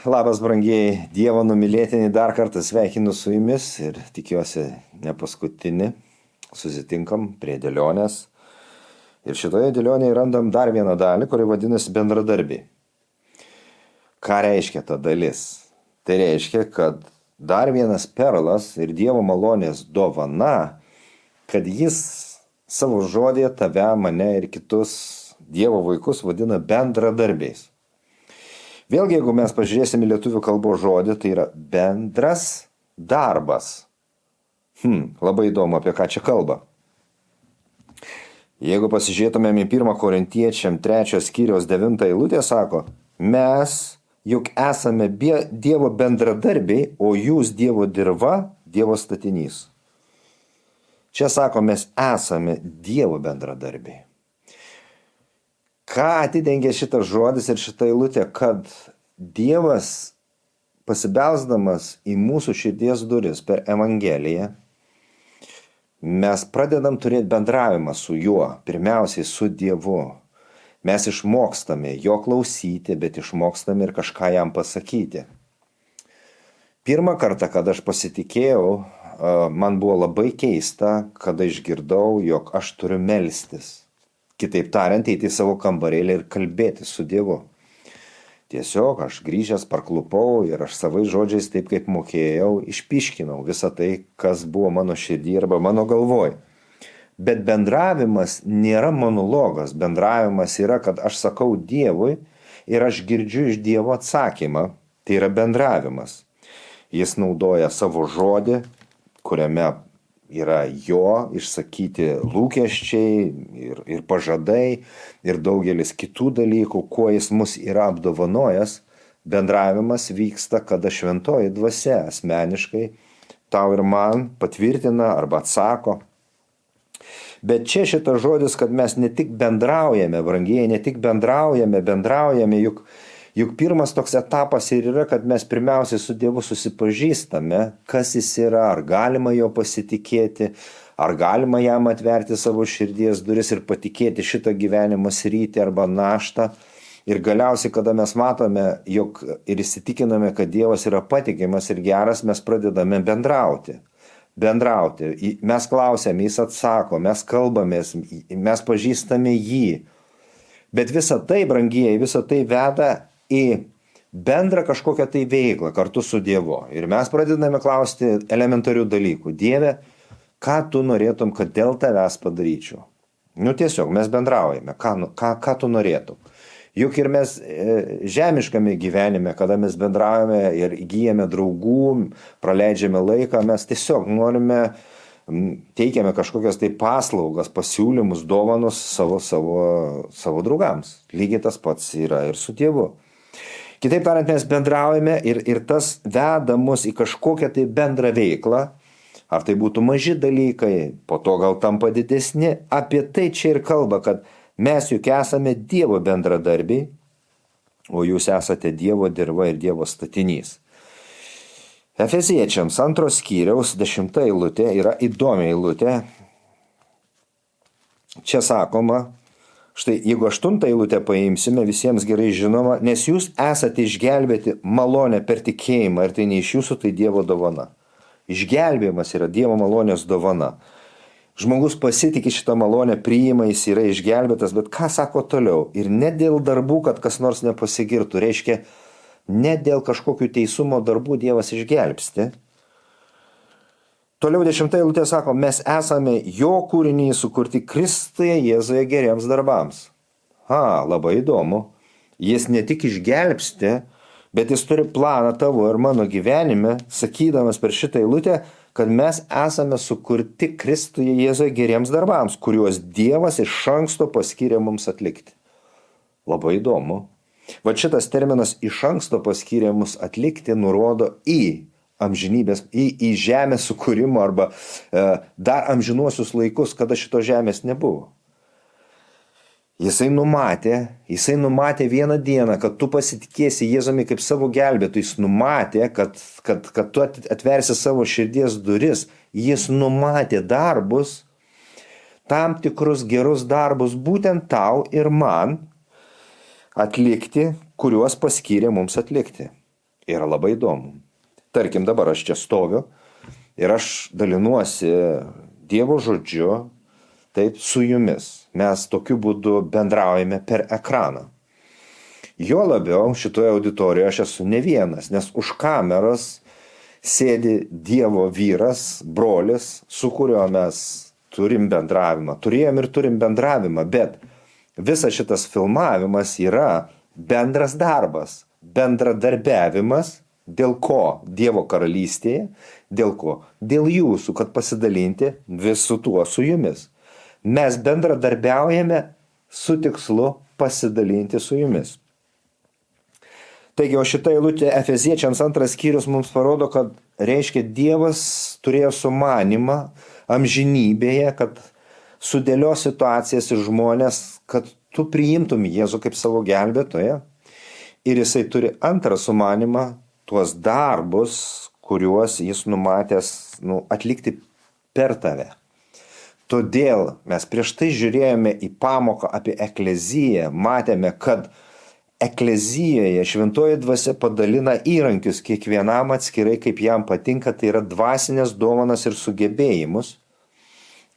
Labas, brangiai Dievo numylėtiniai, dar kartą sveikinu su jumis ir tikiuosi ne paskutinį. Susitinkam prie dėlionės. Ir šitoje dėlionėje randam dar vieną dalį, kuri vadinasi bendradarbiai. Ką reiškia ta dalis? Tai reiškia, kad dar vienas perlas ir Dievo malonės dovana, kad jis savo žodėje tave, mane ir kitus Dievo vaikus vadina bendradarbiais. Vėlgi, jeigu mes pažiūrėsime lietuvių kalbos žodį, tai yra bendras darbas. Labai įdomu, apie ką čia kalba. Jeigu pasižiūrėtumėm į 1 Korintiečiam 3 skyriaus 9 eilutę, sako, mes juk esame Dievo bendradarbiai, o jūs Dievo dirva, Dievo statinys. Čia sako, mes esame Dievo bendradarbiai. Ką atidengia šitas žodis ir šita eilutė, kad Dievas pasibelsdamas į mūsų širdies duris per Evangeliją, mes pradedam turėti bendravimą su juo, pirmiausiai su Dievu. Mes išmokstame jo klausyti, bet išmokstame ir kažką jam pasakyti. Pirmą kartą, kada aš pasitikėjau, man buvo labai keista, kada išgirdau, jog aš turiu melstis. Kitaip tariant, eiti į savo kambarėlį ir kalbėti su Dievu. Tiesiog aš grįžęs parklupau ir aš savais žodžiais, taip kaip mokėjau, išpiškinau visą tai, kas buvo mano širdį arba mano galvoj. Bet bendravimas nėra monologas. Bendravimas yra, kad aš sakau Dievui ir aš girdžiu iš Dievo atsakymą. Tai yra bendravimas. Jis naudoja savo žodį, kuriame yra jo išsakyti lūkesčiai ir pažadai ir daugelis kitų dalykų, kuo jis mus yra apdovanojęs. Bendravimas vyksta, kada šventoji dvasia asmeniškai tau ir man patvirtina arba atsako. Bet čia šitas žodis, kad mes ne tik bendraujame, brangieji, ne tik bendraujame, juk pirmas toks etapas ir yra, kad mes pirmiausiai su Dievu susipažįstame, kas jis yra, ar galima jo pasitikėti, ar galima jam atverti savo širdies duris ir patikėti šitą gyvenimo sritį arba naštą. Ir galiausiai, kada mes matome, jog ir įsitikiname, kad Dievas yra patikimas ir geras, mes pradedame bendrauti. Mes klausėme, jis atsako, mes kalbamės, mes pažįstame jį. Bet visa tai, brangieji, visa tai veda į bendrą kažkokią tai veiklą kartu su Dievu. Ir mes pradedame klausti elementarių dalykų. Dieve, ką tu norėtum, kad dėl tavęs padaryčiau? Tiesiog mes bendraujame. Ką tu norėtum? Juk ir mes žemiškame gyvenime, kada mes bendraujame ir įgyjame draugų, praleidžiame laiką, mes tiesiog norime, teikiame kažkokias tai paslaugas, pasiūlymus, dovanus savo draugams. Lygiai tas pats yra ir su Dievu. Kitaip tariant, mes bendraujame ir tas veda mus į kažkokią tai bendrą veiklą, ar tai būtų maži dalykai, po to gal tampa didesni. Apie tai čia ir kalba, kad mes juk esame Dievo bendradarbiai, o jūs esate Dievo dirva ir Dievo statinys. Efeziečiams 2 skyriaus 10 eilutė yra įdomi eilutė. Čia sakoma, štai jeigu 8 eilutę paimsime, visiems gerai žinoma, nes jūs esate išgelbėti malonę per tikėjimą ir tai ne iš jūsų, tai Dievo dovana. Išgelbėjimas yra Dievo malonės dovana. Žmogus pasitikė šitą malonę, priima, jis yra išgelbėtas, bet ką sako toliau? Ir ne dėl darbų, kad kas nors nepasigirtų. Reiškia, ne dėl kažkokių teisumo darbų Dievas išgelbsti. Toliau 10 eilutė sako, mes esame jo kūriniai sukurti Kristuje Jėzuje geriems darbams. Labai įdomu. Jis ne tik išgelbsti, bet jis turi planą tavo ir mano gyvenime, sakydamas per šitą eilutę, kad mes esame sukurti Kristuje Jėzuje geriems darbams, kuriuos Dievas iš anksto paskyrė mums atlikti. Labai įdomu. Šitas terminas iš anksto paskyrė mus atlikti nurodo į amžinybės, į žemės sukūrimo arba dar amžinuosius laikus, kada šito žemės nebuvo. Jisai numatė vieną dieną, kad tu pasitikėsi Jėzumi kaip savo gelbėtų. Jis numatė, kad tu atversi savo širdies duris. Jis numatė darbus, tam tikrus gerus darbus būtent tau ir man atlikti, kuriuos paskyrė mums atlikti. Yra labai įdomu. Tarkim, dabar aš čia stoviu ir aš dalinuosi Dievo žodžiu, taip, su jumis. Mes tokiu būdu bendraujame per ekraną. Jo labiau šitoje auditorijoje aš esu ne vienas, nes už kameros sėdi Dievo vyras, brolis, su kuriuo mes turim bendravimą. Turėjom ir turim bendravimą, bet visas šitas filmavimas yra bendras darbas, bendradarbiavimas, dėl ko Dievo karalystėje, dėl ko? Dėl jūsų, kad pasidalinti visu tuo su jumis. Mes bendradarbiaujame su tikslu pasidalinti su jumis. Taigi, o šita eilutė Efeziečiams 2 skyrius mums parodo, kad reiškia Dievas turėjo sumanimą amžinybėje, kad sudėlio situacijas ir žmonės, kad tu priimtum Jėzų kaip savo gelbėtoją. Ir jisai turi antrą sumanimą, tuos darbus, kuriuos jis numatęs atlikti per tave. Todėl mes prieš tai žiūrėjome į pamoką apie ekleziją, matėme, kad eklezijoje šventoji dvasia padalina įrankius kiekvienam atskirai, kaip jam patinka, tai yra dvasinės dovanas ir sugebėjimus,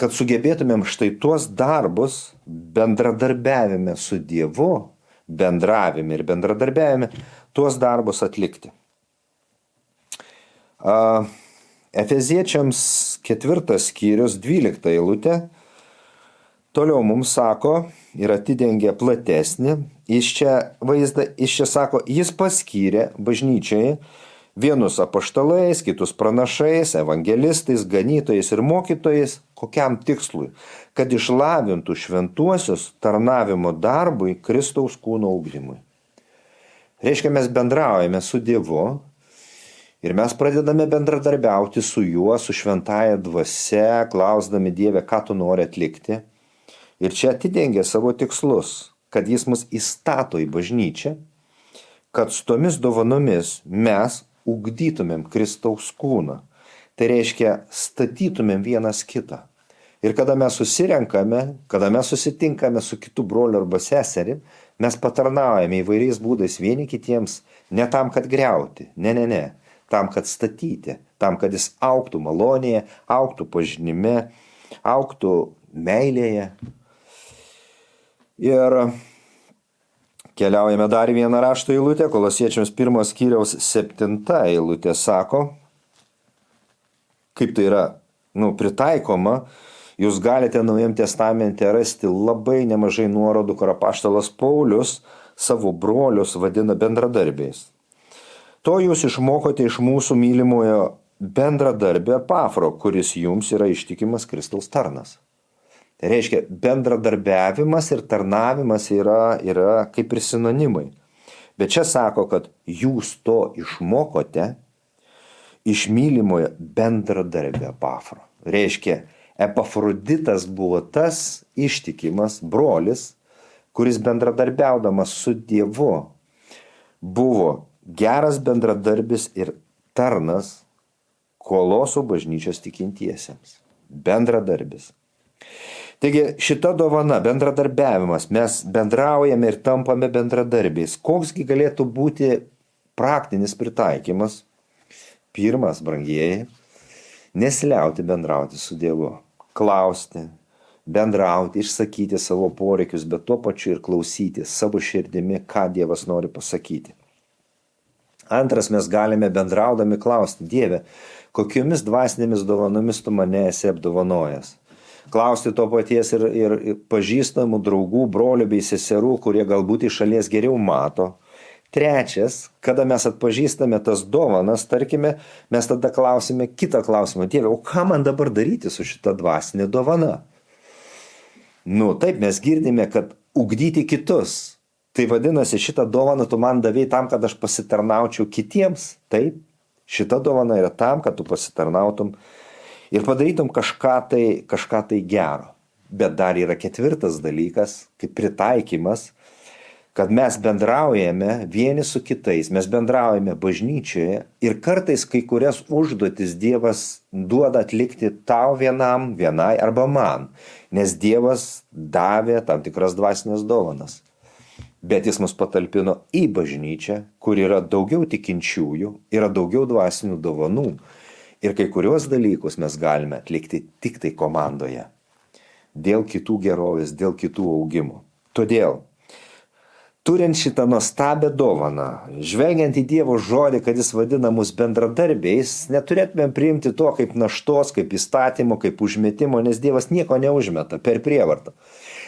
kad sugebėtumėm štai tuos darbus bendradarbiavime su Dievu, bendravime ir bendradarbiavime, tuos darbus atlikti. Efeziečiams 4 skyrius 12 eilutė toliau mums sako ir atidengia platesnį, iš čia sako, jis paskyrė bažnyčiai vienus apaštalais, kitus pranašais, evangelistais, ganytojais ir mokytojais, kokiam tikslui, kad išlavintų šventuosius tarnavimo darbui Kristaus kūno ugdymui. Reiškia, mes bendraujame su Dievu ir mes pradedame bendradarbiauti su juo, su šventąja dvasia, klausdami Dievę, ką tu nori atlikti. Ir čia atidengia savo tikslus, kad jis mus įstato į bažnyčią, kad su tomis dovanomis mes ugdytumėm Kristaus kūną. Tai reiškia, statytumėm vienas kitą. Ir kada mes susirenkame, kada mes susitinkame su kitu broliu arba seserim, mes patarnaujame įvairiais būdais vieni kitiems, ne tam, kad griauti, ne, tam, kad statyti, tam, kad jis augtų malonėje, augtų pažinime, augtų meilėje. Ir keliaujame dar vieną rašto eilutę, Kolosiečiams 1 skyriaus 7 eilutė sako, kaip tai yra pritaikoma, jūs galite Naujam testamente rasti labai nemažai nuorodų, kur apaštalas Paulius savo brolius vadina bendradarbiais. To jūs išmokote iš mūsų mylimojo bendradarbio Epafro, kuris jums yra ištikimas Kristaus tarnas. Tai reiškia, bendradarbiavimas ir tarnavimas yra kaip ir sinonimai. Bet čia sako, kad jūs to išmokote iš mylimojo bendradarbio Epafro. Reiškia, Epafroditas buvo tas ištikimas brolis, kuris bendradarbiaudamas su Dievu buvo geras bendradarbis ir tarnas Kolosų bažnyčios tikintiesiems. Bendradarbis. Taigi šita dovana, bendradarbiavimas, mes bendraujame ir tampame bendradarbiais. Koksgi galėtų būti praktinis pritaikymas? Pirmas, brangieji, nesiliauti bendrauti su Dievu. Klausti, bendrauti, išsakyti savo poreikius, bet tuo pačiu ir klausyti savo širdimi, ką Dievas nori pasakyti. Antras, mes galime bendraudami klausti, Dieve, kokiomis dvasinėmis dovanomis tu mane esi apdovanojęs. Klausti to paties ir pažįstamų draugų, brolių bei seserų, kurie galbūt iš šalies geriau mato. Trečias, kada mes atpažįstame tas dovanas, tarkime, mes tada klausime kitą klausimą, Dieve, o ką man dabar daryti su šita dvasinė dovana? Taip, mes girdime, kad ugdyti kitus. Tai vadinasi, šitą dovaną tu man davei tam, kad aš pasitarnaučiau kitiems. Taip, šita dovana yra tam, kad tu pasitarnautum ir padarytum kažką tai gero. Bet dar yra ketvirtas dalykas, kaip pritaikymas, kad mes bendraujame vieni su kitais, mes bendraujame bažnyčioje ir kartais kai kurias užduotis Dievas duoda atlikti tau vienai arba man, nes Dievas davė tam tikras dvasinės dovanas. bet jis mus patalpino į bažnyčią, kur yra daugiau tikinčiųjų, yra daugiau dvasinių dovanų ir kai kurios dalykus mes galime atlikti tik tai komandoje. Dėl kitų gerovės, dėl kitų augimo. Todėl, turint šitą nuostabią dovaną, žvelgiant į Dievo žodį, kad jis vadina mus bendradarbiais, neturėtumėm priimti to kaip naštos, kaip įstatymo, kaip užmetimo, nes Dievas nieko neužmeta per prievartą.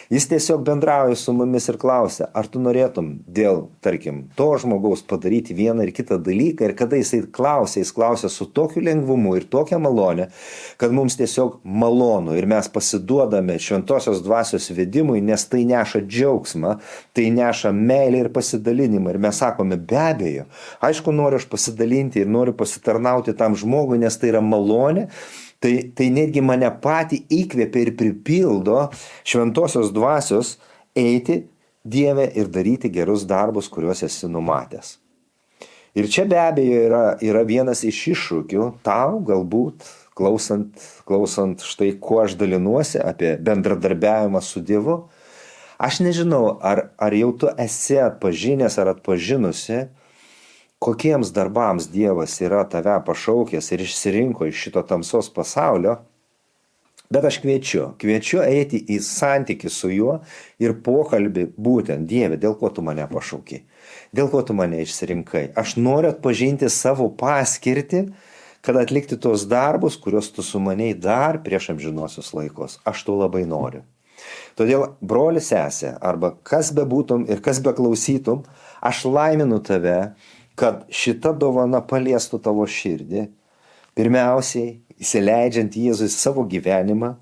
Jis tiesiog bendrauja su mumis ir klausia, ar tu norėtum dėl, tarkim, to žmogaus padaryti vieną ir kitą dalyką, ir kada jis klausia su tokiu lengvumu ir tokia malonė, kad mums tiesiog malonu ir mes pasiduodame šventosios dvasios vedimui, nes tai neša džiaugsmą, tai neša meilę ir pasidalinimą. Ir mes sakome, be abejo, aišku, noriu aš pasidalinti ir noriu pasitarnauti tam žmogui, nes tai yra malonė. Tai netgi mane patį įkvėpia ir pripildo šventosios dvasios eiti Dieve ir daryti gerus darbus, kuriuos esi numatęs. Ir čia be abejo yra vienas iš iššūkių tau, galbūt, klausant štai, kuo aš dalinuosi apie bendradarbiavimą su Dievu. Aš nežinau, ar jau tu esi atpažinęs ar atpažinusi, kokiems darbams Dievas yra tave pašaukęs ir išsirinko iš šito tamsos pasaulio, bet aš kviečiu eiti į santykį su juo ir pokalbį būtent, Dieve, dėl ko tu mane pašauki, dėl ko tu mane išsirinkai. Aš noriu atpažinti savo paskirtį, kad atlikti tos darbus, kuriuos tu sumanei dar prieš amžinosius laikus. Aš to labai noriu. Todėl, broli, sesė, arba kas bebūtum ir kas beklausytum, aš laiminu tave, kad šita dovana paliestų tavo širdį, pirmiausiai įsileidžiant Jėzui savo gyvenimą,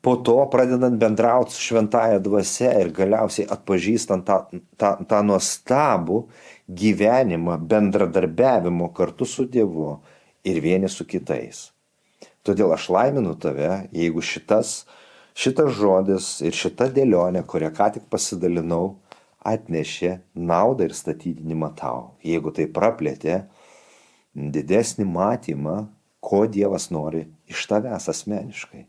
po to pradedant bendrauti su šventąja dvasia ir galiausiai atpažįstant tą nuostabų gyvenimą, bendradarbiavimo kartu su Dievu ir vieni su kitais. Todėl aš laiminu tave, jeigu šitas žodis ir šita dėlionė, kurią ką tik pasidalinau, atnešė naudą ir statydinimą tau. Jeigu tai praplėtė didesnį matymą, ko Dievas nori iš tavęs asmeniškai.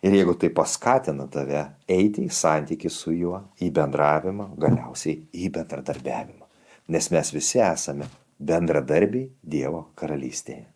Ir jeigu tai paskatina tave eiti į santykį su juo, į bendravimą, galiausiai į bendradarbiavimą. Nes mes visi esame bendradarbiai Dievo karalystėje.